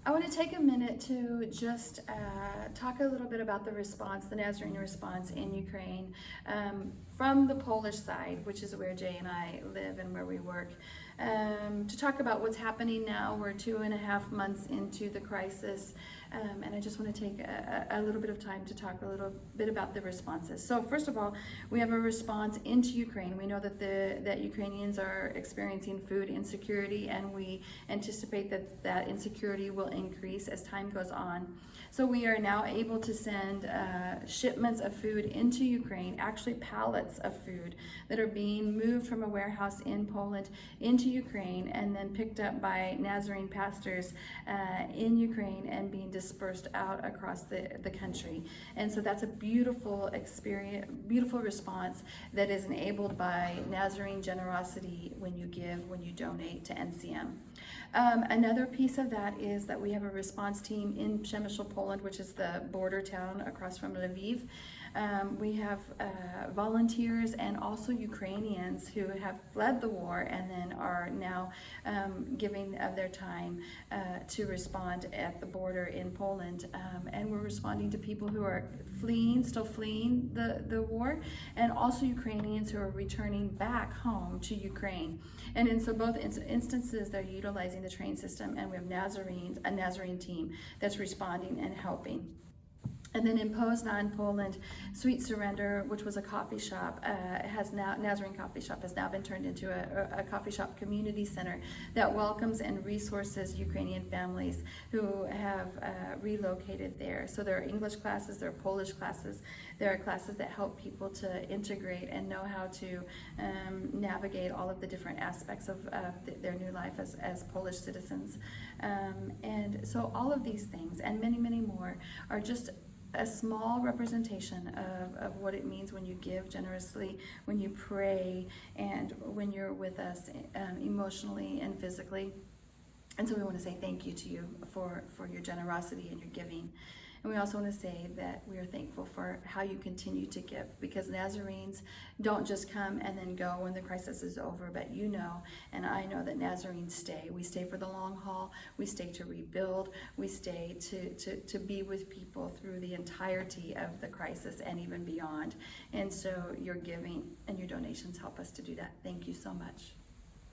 I want to take a minute to just talk a little bit about the response, the Nazarene response in Ukraine, from the Polish side, which is where Jay and I live and where we work, to talk about what's happening now. We're 2.5 months into the crisis, and I just want to take a little bit of time to talk a little bit about the responses. So first of all, we have a response into Ukraine. We know that that Ukrainians are experiencing food insecurity, and we anticipate that insecurity will increase as time goes on. So we are now able to send shipments of food into Ukraine, actually pallets of food that are being moved from a warehouse in Poland into Ukraine and then picked up by Nazarene pastors in Ukraine and being dispersed out across the country. And so that's a beautiful experience, beautiful response that is enabled by Nazarene generosity when you give, when you donate to NCM. Another piece of that is that we have a response team in Przemysl, Poland, which is the border town across from Lviv. We have volunteers and also Ukrainians who have fled the war and then are now giving of their time to respond at the border in Poland. And we're responding to people who are still fleeing the war, and also Ukrainians who are returning back home to Ukraine. And in so both instances, they're utilizing the train system, and we have a Nazarene team that's responding and helping. And then in Poznan, Poland, Sweet Surrender, which was a coffee shop, Nazarene coffee shop has now been turned into a coffee shop community center that welcomes and resources Ukrainian families who have relocated there. So there are English classes, there are Polish classes, there are classes that help people to integrate and know how to navigate all of the different aspects of their new life as Polish citizens. And so all of these things and many, many more are just a small representation of what it means when you give generously, when you pray, and when you're with us emotionally and physically. And so we want to say thank you to you for your generosity and your giving. And we also want to say that we are thankful for how you continue to give, because Nazarenes don't just come and then go when the crisis is over, but you know, and I know that Nazarenes stay. We stay for the long haul. We stay to rebuild. We stay to be with people through the entirety of the crisis and even beyond. And so your giving and your donations help us to do that. Thank you so much.